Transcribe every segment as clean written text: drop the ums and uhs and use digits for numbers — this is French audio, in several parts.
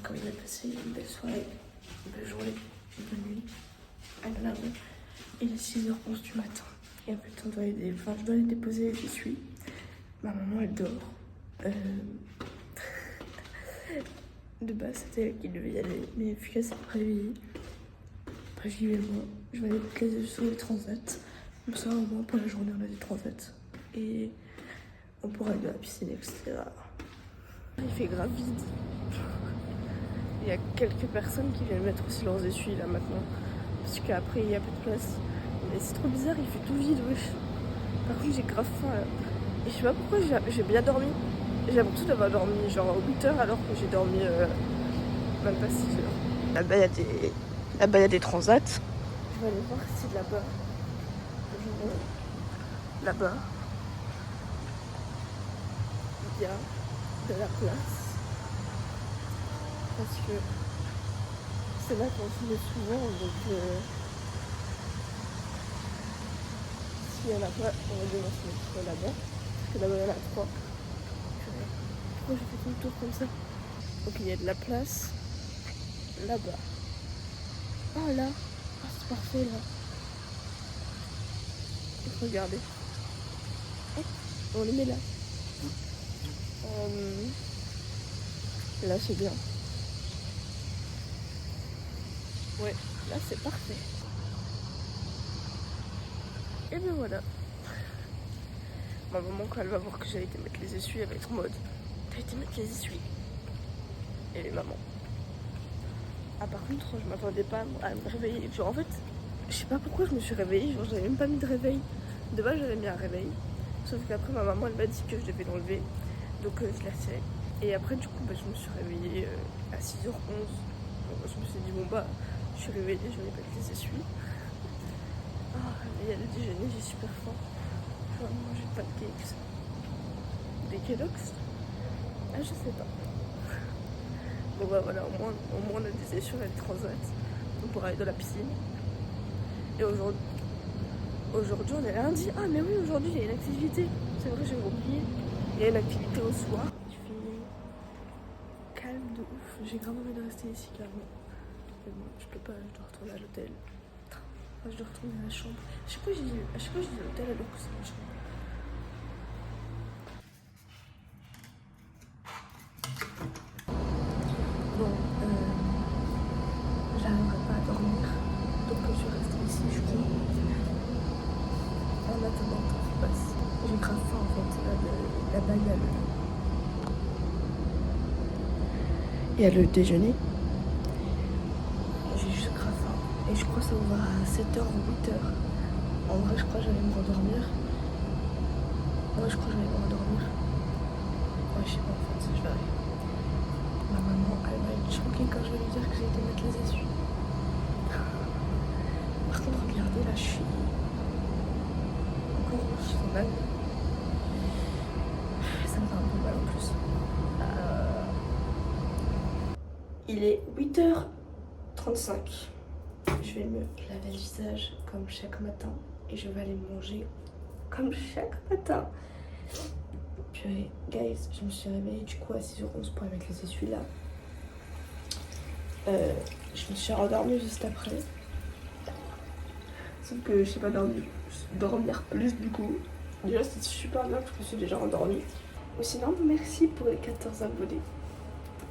quand il a passé une belle soirée, une belle journée, une bonne nuit. I don't know. Il est 6h11 du matin. Et en fait, je dois aller déposer les essuies. Ma maman, elle dort. De base, c'était elle qui devait y aller. Mais vu qu'elle s'est pas réveillée, bah, j'y vais moi. Je vais aller mettre les sur les transats. Comme ça, au moins, pour la journée, on a des transats. Et on pourra aller à la piscine, etc. Il fait grave vide. Il y a quelques personnes qui viennent mettre aussi leurs essuies là maintenant. Parce qu'après, il n'y a plus de place. Mais c'est trop bizarre, il fait tout vide, wesh. Par contre, j'ai grave faim là. Et je sais pas pourquoi j'ai bien dormi. J'ai l'impression d'avoir dormi genre 8 heures alors que j'ai dormi même pas 6 heures. Là-bas, il y a des transats. Je vais aller voir si là-bas. Là-bas, il y a de la place. Parce que c'est là qu'on se met souvent, donc s'il y en a pas, on va devoir se mettre là-bas. Parce que là-bas, il y en a 3. Pourquoi j'ai fait tout le tour comme ça? Donc il y a de la place là-bas. Ah là, ah, c'est parfait là. Regardez. Oh, on les met là. Là c'est bien. Ouais, là c'est parfait. Et bien voilà. Ma maman, quand elle va voir que j'ai été mettre les essuies, elle va être en mode t'as été mettre les essuies. Et les mamans. Ah par contre, je m'attendais pas à me réveiller. Genre en fait, je sais pas pourquoi je me suis réveillée. Genre j'avais même pas mis de réveil. De base j'avais mis un réveil. Sauf qu'après ma maman elle m'a dit que je devais l'enlever. Donc je l'ai retiré. Et après du coup je me suis réveillée à 6h11. Donc, je me suis dit bon bah je suis réveillée, je vais mettre les essuies. Ah il y a le déjeuner, j'ai super faim. Je vais manger de pancakes. Des Kellogg's. Ah je sais pas. Bon bah voilà, au moins on a des essuies, on a des transats. On pourra aller dans la piscine. Et aujourd'hui on est lundi. Ah mais oui, aujourd'hui il y a une activité. C'est vrai, j'ai oublié. Il y a une activité au soir. Il fait calme de ouf. J'ai grave envie de rester ici carrément. Mais bon, je peux pas, je dois retourner à l'hôtel. Enfin, je dois retourner à la chambre. À chaque fois je dis l'hôtel alors que c'est ma chambre. Bon, j'arriverai pas à dormir. Donc je suis restée ici, je crois. En attendant que ça passe. J'ai grave faim en fait. Là-bas il y a le déjeuner. J'ai juste grave faim. Et je crois que ça ouvre à 7h ou 8h. En vrai, je crois que j'allais me rendormir. Ouais, je crois que j'allais me rendormir. Ouais, je sais pas en fait, je vais arriver. Ma maman, elle va être choquée quand je vais lui dire que j'ai été mettre les essuies. Par contre, regardez, là, je suis encore rouge, c'est mal. Ça me fait un peu mal en plus. Il est 8h35. Je vais me laver le visage comme chaque matin et je vais aller manger comme chaque matin. Puis, guys, je me suis réveillée du coup à 6h11 pour aller mettre les essuies là. Je me suis rendormie juste après. Sauf que je sais pas dormir plus du coup. Déjà c'est super bien que je me suis déjà endormie. Ou sinon merci pour les 14 abonnés.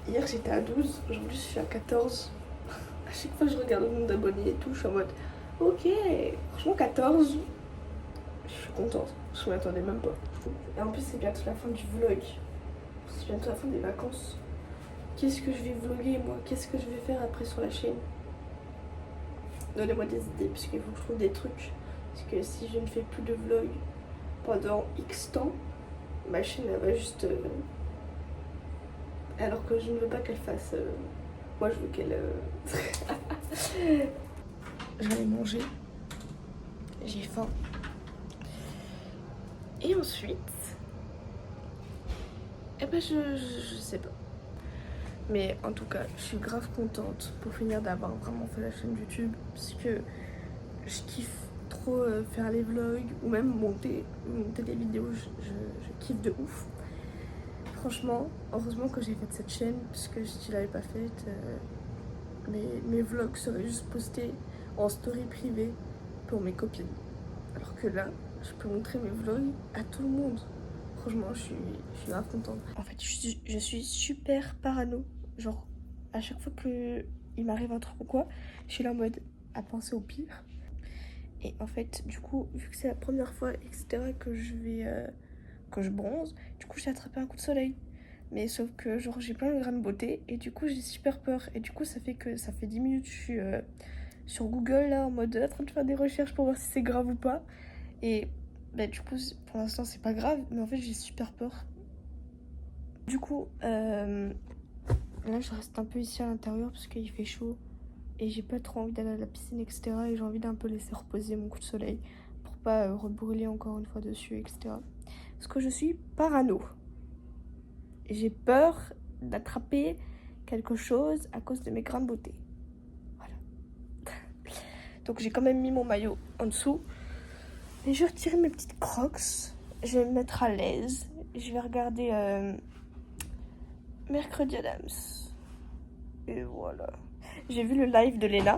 Hier j'étais à 12, aujourd'hui je suis à 14. À chaque fois que je regarde le nombre d'abonnés et tout, je suis en mode ok, franchement 14, je suis contente, je m'attendais même pas. Et en plus c'est bientôt la fin du vlog, c'est bientôt la fin des vacances. Qu'est-ce que je vais vlogger moi? Qu'est-ce que je vais faire après sur la chaîne? Donnez-moi des idées puisqu'il faut que je trouve des trucs. Parce que si je ne fais plus de vlog pendant X temps, ma chaîne elle va juste... alors que je ne veux pas qu'elle fasse... moi je veux qu'elle... Je vais aller manger. J'ai faim. Et ensuite... Eh ben je sais pas. Mais en tout cas, je suis grave contente pour finir d'avoir vraiment fait la chaîne YouTube. Parce que je kiffe trop faire les vlogs ou même monter des vidéos. Je kiffe de ouf. Franchement, heureusement que j'ai fait cette chaîne, parce que si je l'avais pas faite, mes vlogs seraient juste postés en story privée pour mes copines. Alors que là, je peux montrer mes vlogs à tout le monde. Franchement, je suis grave contente. En fait, je suis super parano. Genre, à chaque fois qu'il m'arrive un truc ou quoi, je suis là en mode à penser au pire. Et en fait, du coup, vu que c'est la première fois, etc., que je bronze, du coup, j'ai attrapé un coup de soleil. Mais sauf que, genre, j'ai plein de grains de beauté et du coup, j'ai super peur. Et du coup, ça fait 10 minutes que je suis sur Google, là, en mode en train de faire des recherches pour voir si c'est grave ou pas. Et bah, du coup, pour l'instant, c'est pas grave, mais en fait, j'ai super peur. Du coup, là, je reste un peu ici à l'intérieur parce qu'il fait chaud et j'ai pas trop envie d'aller à la piscine, etc. Et j'ai envie d'un peu laisser reposer mon coup de soleil pour pas rebrûler encore une fois dessus, etc. Parce que je suis parano. J'ai peur d'attraper quelque chose à cause de mes grains de beauté. Voilà. Donc j'ai quand même mis mon maillot en dessous. Et je vais retirer mes petites crocs. Je vais me mettre à l'aise. Je vais regarder Mercredi Adams. Et voilà. J'ai vu le live de Léna.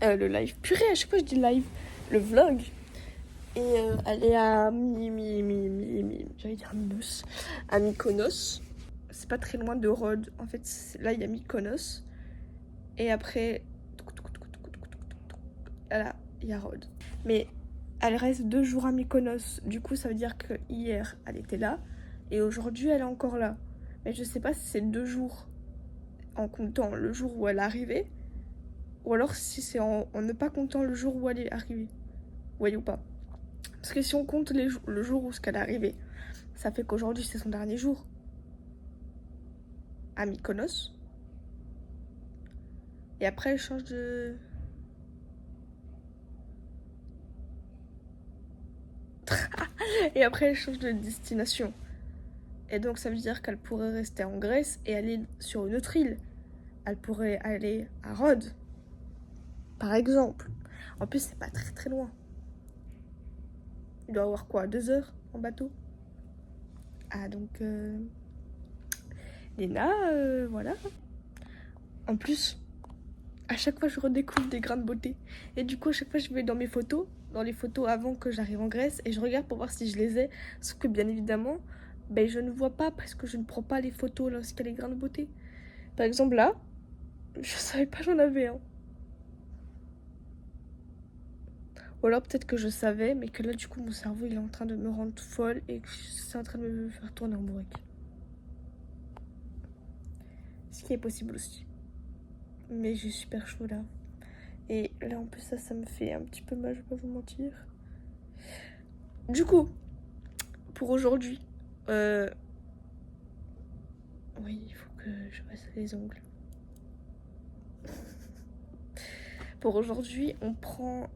Le live. Purée, à chaque fois je dis live. Le vlog. Et elle est à j'allais dire Minos. À Mykonos. C'est pas très loin de Rhodes. En fait, là, il y a Mykonos. Et après... Là, il y a Rhodes. Mais elle reste 2 jours à Mykonos. Du coup, ça veut dire que hier, elle était là. Et aujourd'hui, elle est encore là. Mais je sais pas si c'est 2 jours en comptant le jour où elle est arrivée. Ou alors si c'est en ne pas comptant le jour où elle est arrivée. Vous voyez ou pas? Parce que si on compte le jour où elle est arrivée, ça fait qu'aujourd'hui, c'est son dernier jour. À Mykonos. Et après, elle change de... Et après, elle change de destination. Et donc, ça veut dire qu'elle pourrait rester en Grèce et aller sur une autre île. Elle pourrait aller à Rhodes, par exemple. En plus, c'est pas très très loin. Il doit avoir quoi, 2 heures en bateau? Ah, donc... Léna, voilà. En plus, à chaque fois, je redécouvre des grains de beauté. Et du coup, à chaque fois, je vais dans mes photos, dans les photos avant que j'arrive en Grèce, et je regarde pour voir si je les ai. Sauf que, bien évidemment, ben, je ne vois pas parce que je ne prends pas les photos lorsqu'il y a les grains de beauté. Par exemple, là, je savais pas j'en avais un. Ou alors peut-être que je savais, mais que là, du coup, mon cerveau, il est en train de me rendre folle et que c'est en train de me faire tourner en bourrique. Ce qui est possible aussi. Mais j'ai super chaud là. Et là, en plus, ça me fait un petit peu mal, je vais pas vous mentir. Du coup, pour aujourd'hui, oui, il faut que je fasse les ongles. Pour aujourd'hui, on prend...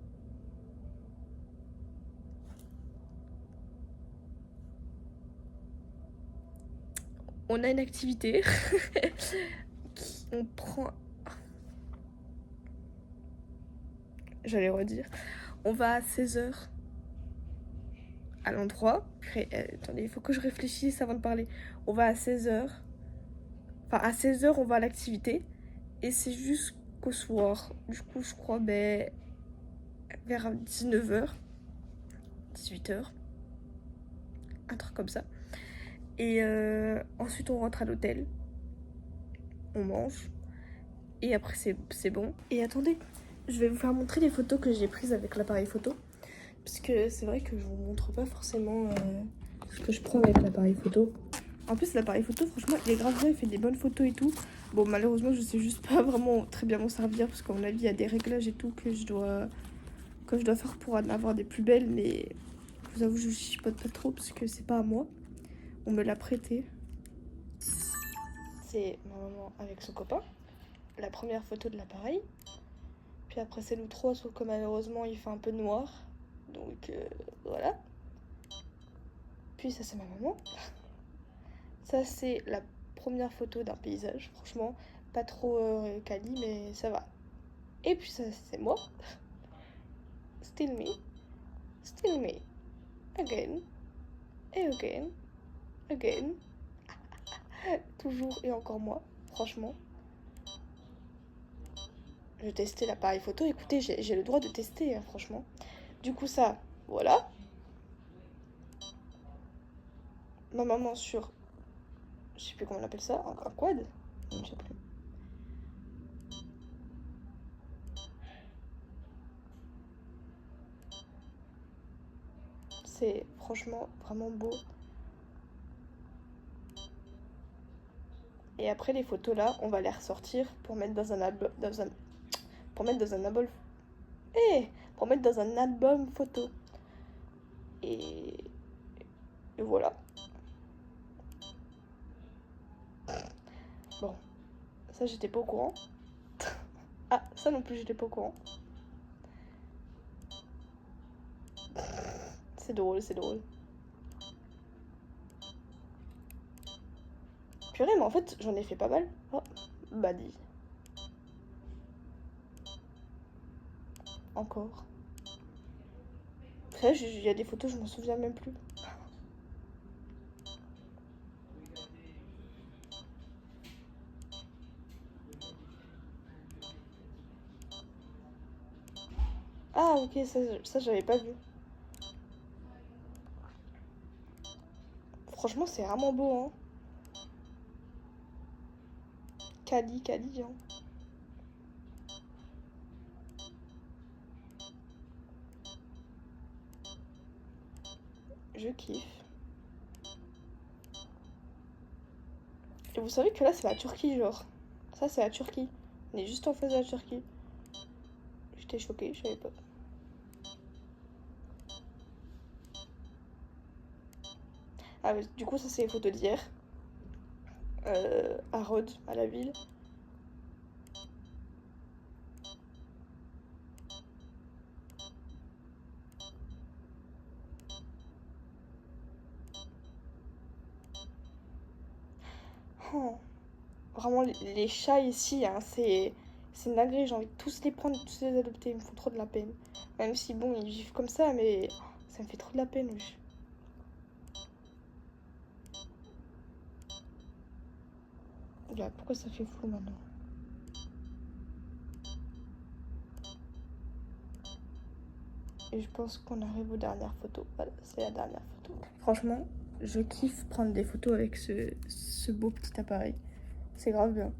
On a une activité. On prend... J'allais redire. On va à 16h à l'endroit. Attendez, il faut que je réfléchisse avant de parler. On va à 16h. Enfin, à 16h, on va à l'activité. Et c'est jusqu'au soir. Du coup, je crois, vers 19h. 18h. Un truc comme ça. Et ensuite, on rentre à l'hôtel. On mange. Et après, c'est bon. Et attendez, je vais vous faire montrer les photos que j'ai prises avec l'appareil photo. Parce que c'est vrai que je vous montre pas forcément ce que je prends avec l'appareil photo. En plus, l'appareil photo, franchement, il est grave bien, il fait des bonnes photos et tout. Bon, malheureusement, je sais juste pas vraiment très bien m'en servir. Parce qu'à mon avis, il y a des réglages et tout que je dois faire pour en avoir des plus belles. Mais je vous avoue, je chipote pas trop parce que c'est pas à moi. On me l'a prêté. C'est ma maman avec son copain. La première photo de l'appareil. Puis après, c'est nous trois, sauf que malheureusement, il fait un peu noir. Donc, voilà. Puis ça, c'est ma maman. Ça, c'est la première photo d'un paysage. Franchement, pas trop quali, mais ça va. Et puis ça, c'est moi. Still me. Still me. Again. Et again. Again. Toujours et encore moi, franchement. Je testais l'appareil photo. Écoutez, j'ai le droit de tester, hein, franchement. Du coup, ça, voilà. Ma maman sur... Je sais plus comment on appelle ça. Un quad? Je sais plus. C'est franchement vraiment beau. Et après les photos là, on va les ressortir pour mettre dans un album, pour mettre dans un album, pour mettre dans un album photo. Et voilà. Bon, ça j'étais pas au courant. Ah, ça non plus j'étais pas au courant. C'est drôle, c'est drôle. Purée, mais en fait j'en ai fait pas mal. Oh, Badi. Encore. Ça, il y a des photos, je m'en souviens même plus. Ah ok, ça j'avais pas vu. Franchement c'est vraiment beau hein. Cali, hein. Je kiffe. Et vous savez que là c'est la Turquie genre. Ça c'est la Turquie. On est juste en face de la Turquie. J'étais choquée, je savais pas. Ah ouais, du coup ça c'est les photos d'hier. À Rhodes, à la ville. Oh. Vraiment les chats ici, hein, c'est une dinguerie, j'ai envie de tous les prendre, tous les adopter, ils me font trop de la peine. Même si bon, ils vivent comme ça, mais ça me fait trop de la peine, wesh. Là, pourquoi ça fait flou maintenant? Et je pense qu'on arrive aux dernières photos. Voilà, c'est la dernière photo. Franchement, je kiffe prendre des photos avec ce beau petit appareil. C'est grave bien.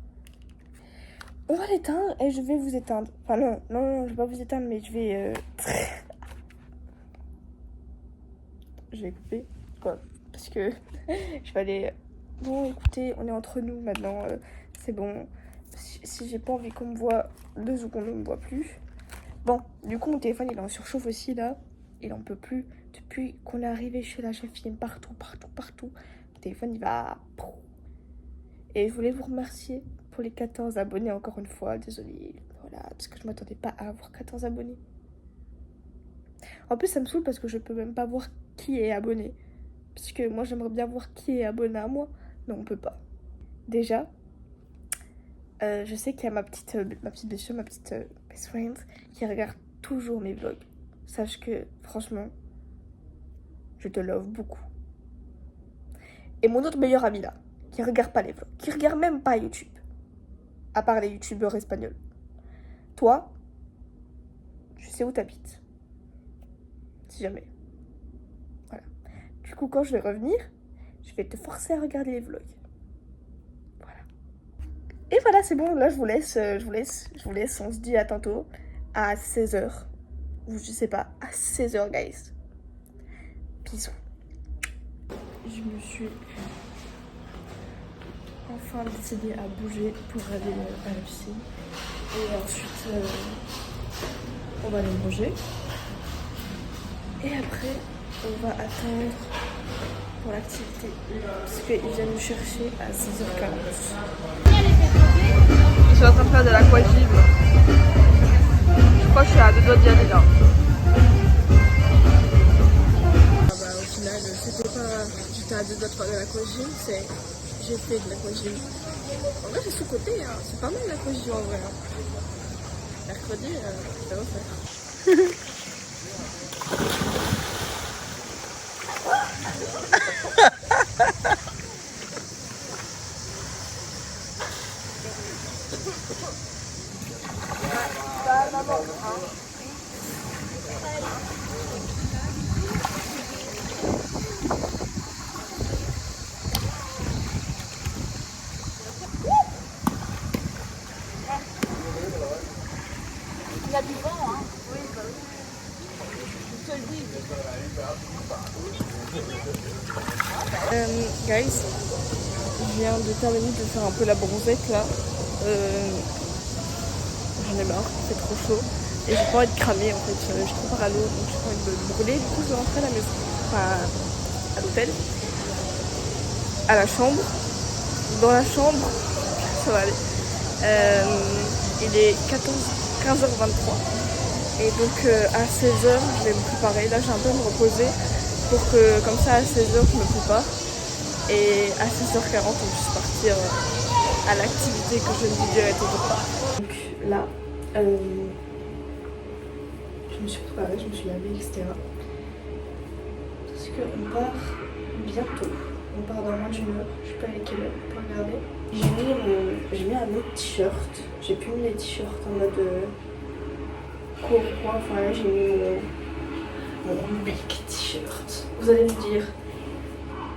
On va l'éteindre et je vais vous éteindre. Enfin non, je vais pas vous éteindre, mais je vais... je vais couper. Quoi? Parce que je vais aller... Bon, écoutez, on est entre nous maintenant. C'est bon. Si j'ai pas envie qu'on me voit 2 secondes, on me voit plus. Bon, du coup, mon téléphone, il est en surchauffe aussi, là. Il en peut plus. Depuis qu'on est arrivé chez la chef, il aime partout. Mon téléphone, il va... Et je voulais vous remercier pour les 14 abonnés encore une fois. Désolée, voilà, parce que je m'attendais pas à avoir 14 abonnés. En plus, ça me saoule parce que je peux même pas voir qui est abonné. Parce que moi, j'aimerais bien voir qui est abonné à moi. Mais on peut pas. Déjà, je sais qu'il y a ma petite bêcheur, ma petite best friend qui regarde toujours mes vlogs. Sache que, franchement, je te love beaucoup. Et mon autre meilleur ami là, qui regarde pas les vlogs, qui regarde même pas YouTube, à part les youtubeurs espagnols. Toi, je sais où t'habites. Si jamais. Voilà. Du coup, quand je vais revenir, je vais te forcer à regarder les vlogs. Voilà. Et voilà, c'est bon. Là, je vous laisse. On se dit à tantôt. À 16h. Ou je sais pas. À 16h, guys. Bisous. Je me suis enfin décidée à bouger pour aller à la piscine. Et ensuite, on va aller manger. Et après, on va attendre pour l'activité. Parce qu'ils viennent nous chercher à 6h40. Je suis en train de faire de l'aquagym. Je crois que je suis à 2 doigts d'y aller là. Ah bah, au final, c'était pas... J'étais à 2 doigts de faire de l'aquagym, c'est... J'ai fait de l'aquagym. En vrai, c'est sous-côté, hein. C'est pas mal l'aquagym en vrai. Hein. Mercredi, je vais refaire. Guys, je viens de terminer de faire un peu la bronzette là. J'en ai marre, c'est trop chaud. Et j'ai pas envie de cramer en fait, je suis trop parano, donc j'ai pas envie de me brûler. Du coup je vais rentrer à la maison, enfin à l'hôtel, à la chambre. Dans la chambre, ça va aller. Il est 15h23. Et donc à 16h je vais me préparer. Là j'ai un peu à me reposer pour que comme ça à 16h je me prépare. Et à 16h40 on puisse partir à l'activité que je ne vous dirai toujours pas. Donc là, je me suis préparée, je me suis lavée, etc. Parce qu'on part bientôt. On part dans moins d'une heure. Je sais pas à quelle heure, on peut regarder. J'ai mis un autre t-shirt. J'ai plus mis les t-shirts en mode court. Enfin là j'ai mis mon big t-shirt. Vous allez me dire,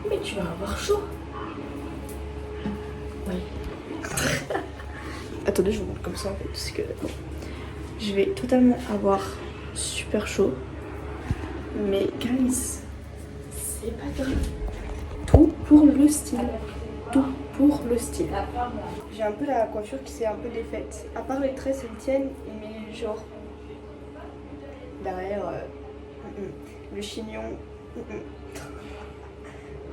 mais tu vas avoir chaud. Oui. Attendez, je vous montre comme ça en fait, parce que bon, je vais totalement avoir super chaud. Mais guys, c'est pas grave. Tout pour le style. Tout pour le style. J'ai un peu la coiffure qui s'est un peu défaite. À part les traits, elles tiennent, mais genre derrière le chignon.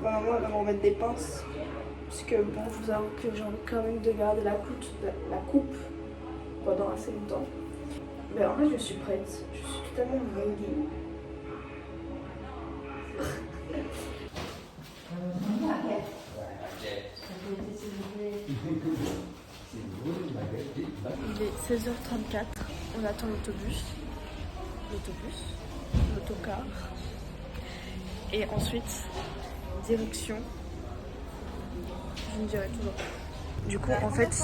Maman elle va me remettre des pinces. Parce que bon, je vous avoue que j'ai envie quand même de garder la coupe pendant assez longtemps. Mais en fait, je suis prête. Je suis totalement ready. Il est 16h34. On attend l'autocar. Et ensuite, direction. Je me dirai toujours. Du coup, en fait,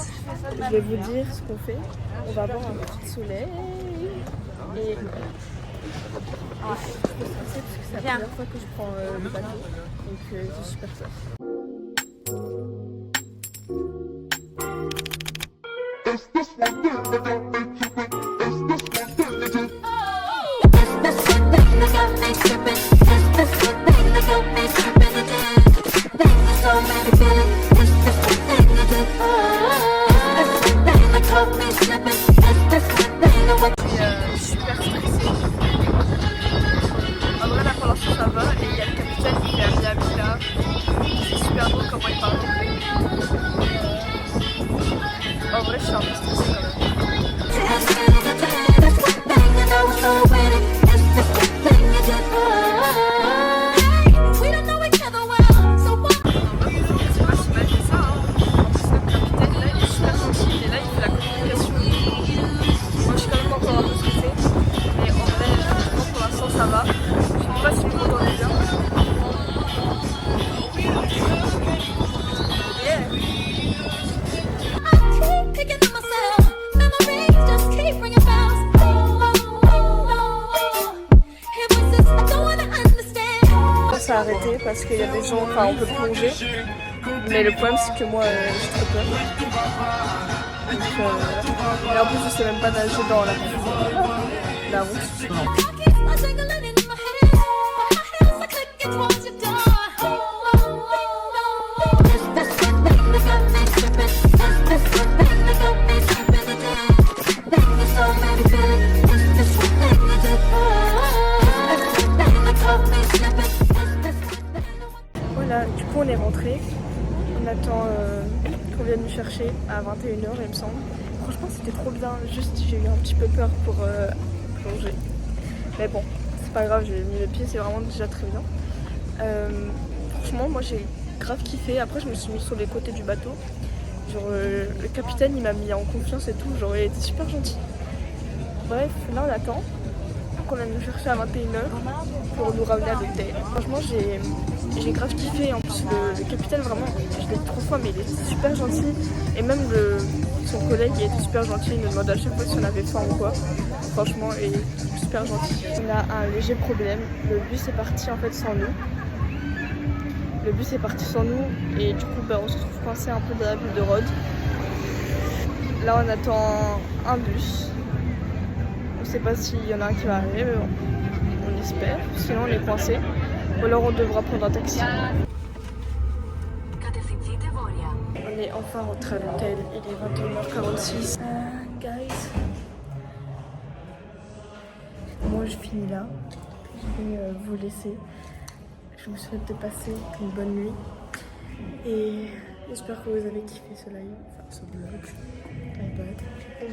je vais vous dire ce qu'on fait. On va avoir un petit soleil. Et je suis stressée parce que c'est la première fois que je prends le bateau. Donc, j'ai super peur. Super stressée. En vrai là pour l'instant ça va et il y a le capitaine qui est à Miami là. C'est super drôle comment il parle. En vrai je suis un peu stressée quand même. Arrêter parce qu'il y a des gens, enfin on peut plonger, mais le problème c'est que moi j'ai trop peur. Donc, et en plus je sais même pas nager dans la route. Du coup on est rentré, on attend qu'on vienne nous chercher à 21h il me semble. Franchement c'était trop bien, juste j'ai eu un petit peu peur pour plonger. Mais bon, c'est pas grave, j'ai mis le pied, c'est vraiment déjà très bien. Franchement moi j'ai grave kiffé, après je me suis mis sur les côtés du bateau. Genre le capitaine il m'a mis en confiance et tout, genre il était super gentil. Bref, là on attend qu'on vienne nous chercher à 21h pour nous ramener à l'hôtel. Franchement j'ai grave kiffé, en plus le capitaine vraiment, je l'ai dit 3 fois mais il était super gentil et même son collègue il était super gentil, il nous demandait à chaque fois si on avait faim ou quoi. Franchement il est super gentil. On a un léger problème, le bus est parti en fait sans nous. Le bus est parti sans nous et du coup on se retrouve coincé un peu dans la ville de Rhodes. Là on attend un bus. On sait pas s'il y en a un qui va arriver mais bon, on espère, sinon on est coincé. Ou alors on devra prendre un taxi. On est enfin rentré à l'hôtel, il est 21h46. Guys, moi je finis là, je vais vous laisser. Je vous souhaite de passer une bonne nuit et j'espère que vous avez kiffé ce live, enfin ce vlog,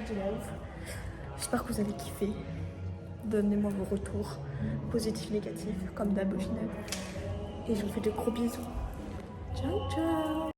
du live. J'espère que vous avez kiffé. Donnez-moi vos retours, positifs, négatifs, comme d'hab au final. Et je vous fais de gros bisous. Ciao ciao.